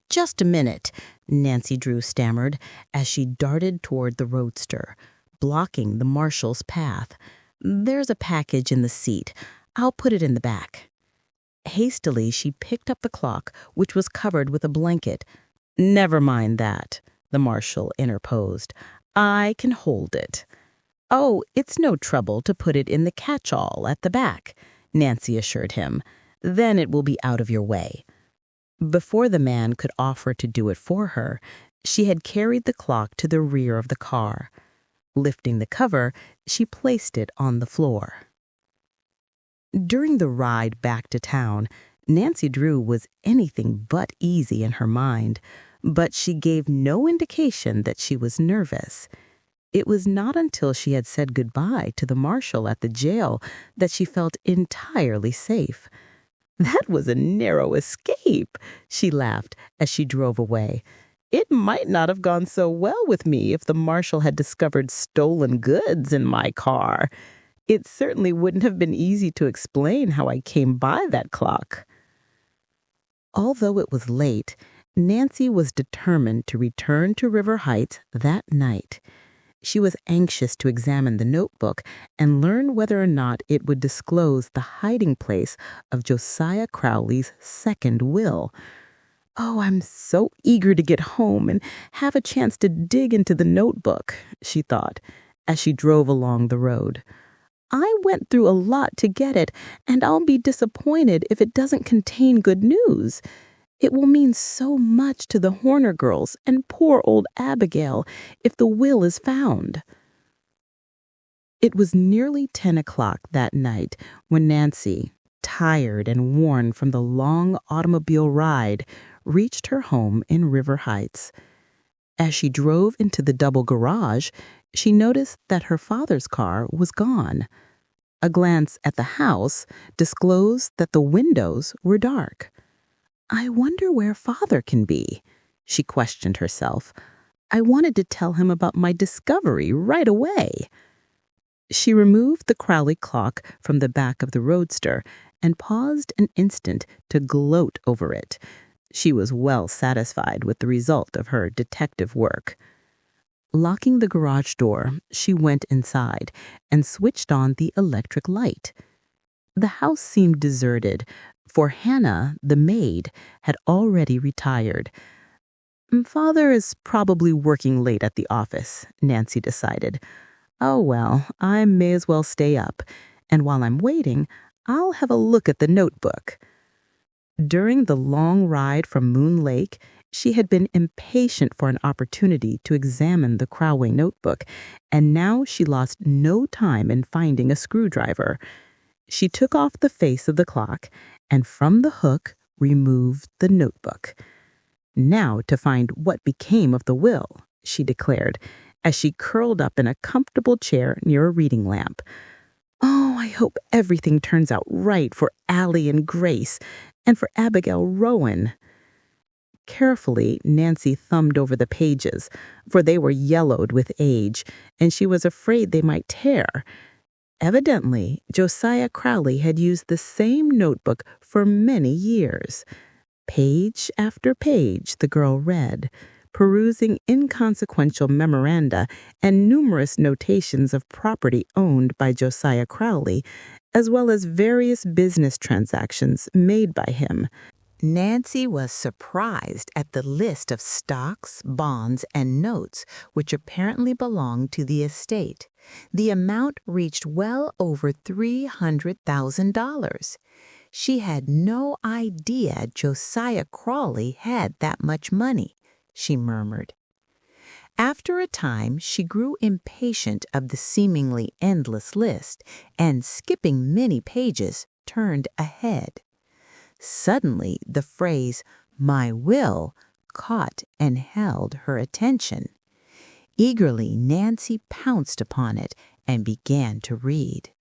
Just a minute, Nancy Drew stammered as she darted toward the roadster, blocking the marshal's path. There's a package in the seat. I'll put it in the back. Hastily, she picked up the clock, which was covered with a blanket. Never mind that, the marshal interposed. I can hold it. Oh, it's no trouble to put it in the catch-all at the back, Nancy assured him. Then it will be out of your way. Before the man could offer to do it for her, she had carried the clock to the rear of the car. Lifting the cover, she placed it on the floor. During the ride back to town, Nancy Drew was anything but easy in her mind, but she gave no indication that she was nervous. It was not until she had said goodbye to the marshal at the jail that she felt entirely safe. That was a narrow escape, she laughed as she drove away. It might not have gone so well with me if the marshal had discovered stolen goods in my car. It certainly wouldn't have been easy to explain how I came by that clock. Although it was late, Nancy was determined to return to River Heights that night. She was anxious to examine the notebook and learn whether or not it would disclose the hiding place of Josiah Crowley's second will. Oh, I'm so eager to get home and have a chance to dig into the notebook, she thought, as she drove along the road. I went through a lot to get it, and I'll be disappointed if it doesn't contain good news. It will mean so much to the Horner girls and poor old Abigail if the will is found. It was nearly 10 o'clock that night when Nancy, tired and worn from the long automobile ride, reached her home in River Heights. As she drove into the double garage, she noticed that her father's car was gone. A glance at the house disclosed that the windows were dark. I wonder where Father can be, she questioned herself. I wanted to tell him about my discovery right away. She removed the Crowley clock from the back of the roadster and paused an instant to gloat over it. She was well satisfied with the result of her detective work. Locking the garage door, she went inside and switched on the electric light. The house seemed deserted, for Hannah, the maid, had already retired. Father is probably working late at the office, Nancy decided. Oh well, I may as well stay up, and while I'm waiting, I'll have a look at the notebook. During the long ride from Moon Lake, she had been impatient for an opportunity to examine the Crowley notebook, and now she lost no time in finding a screwdriver. She took off the face of the clock and from the hook removed the notebook. Now to find what became of the will, she declared, as she curled up in a comfortable chair near a reading lamp. Oh, I hope everything turns out right for Allie and Grace and for Abigail Rowan. Carefully, Nancy thumbed over the pages, for they were yellowed with age, and she was afraid they might tear. Evidently, Josiah Crowley had used the same notebook for many years. Page after page the girl read, perusing inconsequential memoranda and numerous notations of property owned by Josiah Crowley, as well as various business transactions made by him. Nancy was surprised at the list of stocks, bonds, and notes which apparently belonged to the estate. The amount reached well over $300,000. She had no idea Josiah Crowley had that much money, she murmured. After a time, she grew impatient of the seemingly endless list, and skipping many pages, turned ahead. Suddenly, the phrase, "my will," caught and held her attention. Eagerly, Nancy pounced upon it and began to read.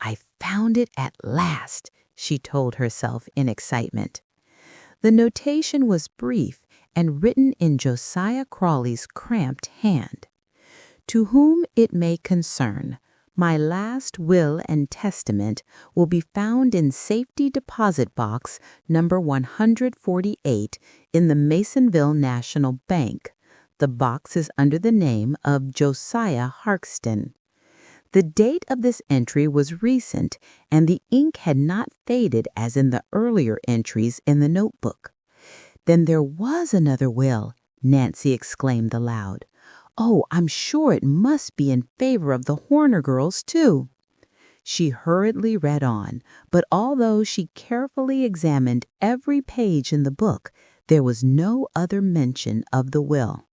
I found it at last, she told herself in excitement. The notation was brief and written in Josiah Crowley's cramped hand. To whom it may concern, My last will and testament will be found in Safety Deposit Box number 148 in the Masonville National Bank. The box is under the name of Josiah Harkston. The date of this entry was recent, and the ink had not faded as in the earlier entries in the notebook. Then there was another will, Nancy exclaimed aloud. Oh, I'm sure it must be in favor of the Horner girls, too. She hurriedly read on, but although she carefully examined every page in the book, there was no other mention of the will.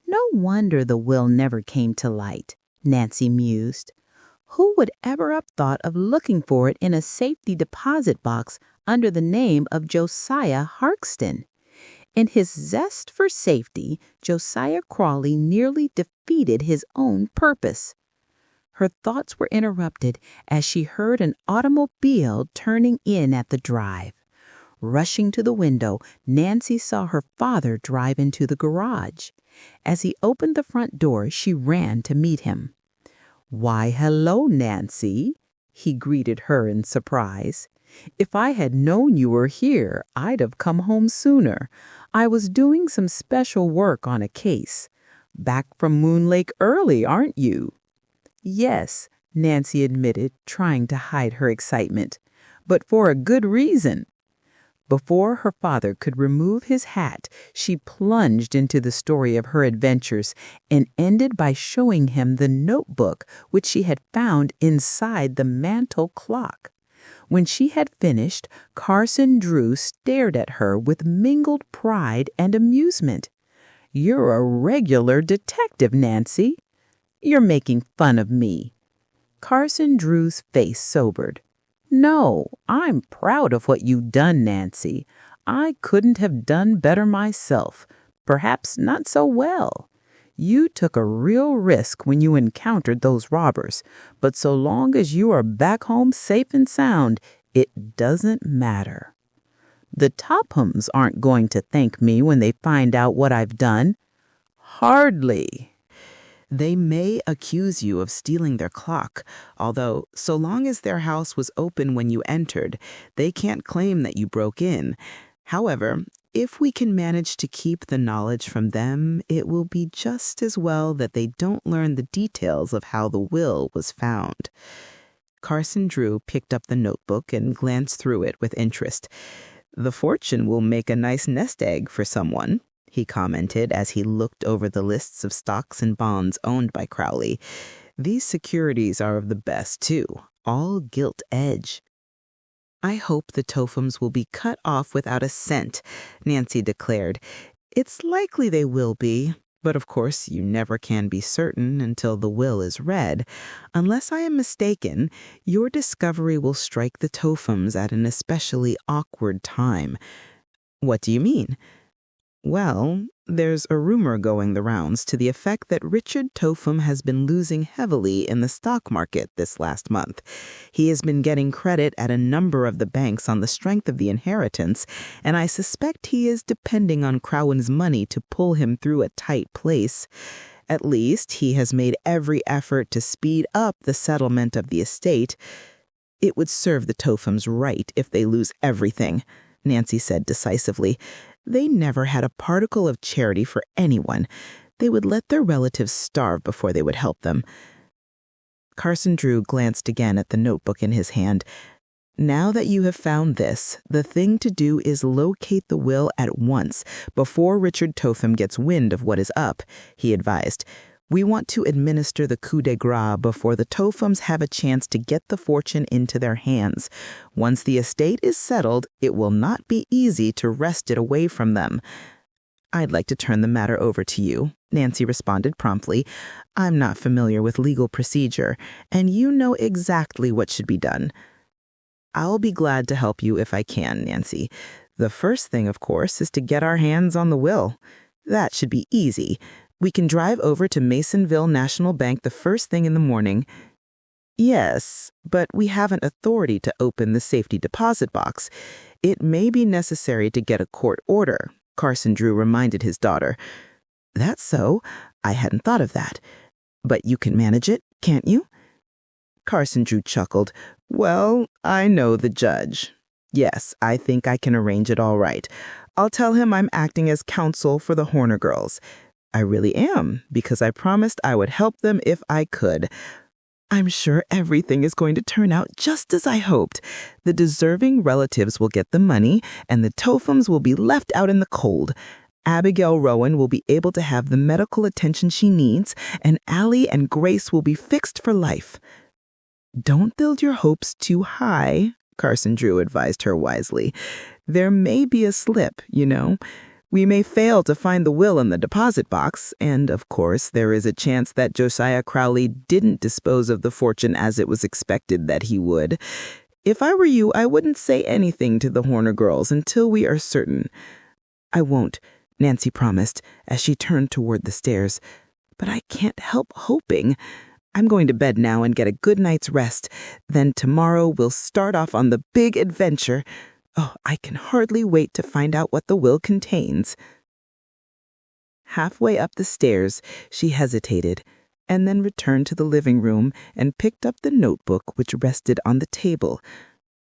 No wonder the will never came to light, Nancy mused. Who would ever have thought of looking for it in a safety deposit box under the name of Josiah Harkston? In his zest for safety, Josiah Crawley nearly defeated his own purpose. Her thoughts were interrupted as she heard an automobile turning in at the drive. Rushing to the window, Nancy saw her father drive into the garage. As he opened the front door, she ran to meet him. "Why, hello, Nancy," he greeted her in surprise. "If I had known you were here, I'd have come home sooner. I was doing some special work on a case. Back from Moon Lake early, aren't you?" "Yes," Nancy admitted, trying to hide her excitement, "but for a good reason." Before her father could remove his hat, she plunged into the story of her adventures and ended by showing him the notebook which she had found inside the mantel clock. When she had finished, Carson Drew stared at her with mingled pride and amusement. "You're a regular detective, Nancy." "You're making fun of me." Carson Drew's face sobered. "No, I'm proud of what you've done, Nancy. I couldn't have done better myself, perhaps not so well. You took a real risk when you encountered those robbers, but so long as you are back home safe and sound, it doesn't matter. The Tophams aren't going to thank me when they find out what I've done. Hardly. They may accuse you of stealing their clock, although so long as their house was open when you entered, they can't claim that you broke in. However, if we can manage to keep the knowledge from them, it will be just as well that they don't learn the details of how the will was found." Carson Drew picked up the notebook and glanced through it with interest. "The fortune will make a nice nest egg for someone," he commented as he looked over the lists of stocks and bonds owned by Crowley. "These securities are of the best, too, all gilt edge." "I hope the Tophams will be cut off without a cent," Nancy declared. "It's likely they will be, but of course you never can be certain until the will is read. Unless I am mistaken, your discovery will strike the Tophams at an especially awkward time." "What do you mean?" "Well, there's a rumor going the rounds to the effect that Richard Topham has been losing heavily in the stock market this last month. He has been getting credit at a number of the banks on the strength of the inheritance, and I suspect he is depending on Crowan's money to pull him through a tight place. At least, he has made every effort to speed up the settlement of the estate. It would serve the Tophams right if they lose everything," Nancy said decisively. "They never had a particle of charity for anyone. They would let their relatives starve before they would help them." Carson Drew glanced again at the notebook in his hand. "Now that you have found this, the thing to do is locate the will at once, before Richard Topham gets wind of what is up," he advised. "We want to administer the coup de grace before the Tophams have a chance to get the fortune into their hands. Once the estate is settled, it will not be easy to wrest it away from them." "I'd like to turn the matter over to you," Nancy responded promptly. "I'm not familiar with legal procedure, and you know exactly what should be done." "I'll be glad to help you if I can, Nancy. The first thing, of course, is to get our hands on the will. That should be easy. We can drive over to Masonville National Bank the first thing in the morning." "Yes, but we haven't authority to open the safety deposit box. It may be necessary to get a court order," Carson Drew reminded his daughter. "That's so. I hadn't thought of that. But you can manage it, can't you?" Carson Drew chuckled. Well, I know the judge. Yes, I think I can arrange it all right. I'll tell him I'm acting as counsel for the Horner girls. I really am, because I promised I would help them if I could. I'm sure everything is going to turn out just as I hoped. The deserving relatives will get the money, and the Tophams will be left out in the cold. Abigail Rowan will be able to have the medical attention she needs, and Allie and Grace will be fixed for life. Don't build your hopes too high, Carson Drew advised her wisely. There may be a slip, you know. We may fail to find the will in the deposit box, and, of course, there is a chance that Josiah Crowley didn't dispose of the fortune as it was expected that he would. If I were you, I wouldn't say anything to the Horner girls until we are certain. I won't, Nancy promised as she turned toward the stairs. But I can't help hoping. I'm going to bed now and get a good night's rest. Then tomorrow we'll start off on the big adventure. Oh, I can hardly wait to find out what the will contains. Halfway up the stairs, she hesitated, and then returned to the living room and picked up the notebook which rested on the table.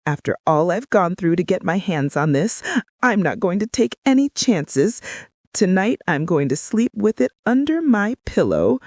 After all I've gone through to get my hands on this, I'm not going to take any chances. Tonight I'm going to sleep with it under my pillow,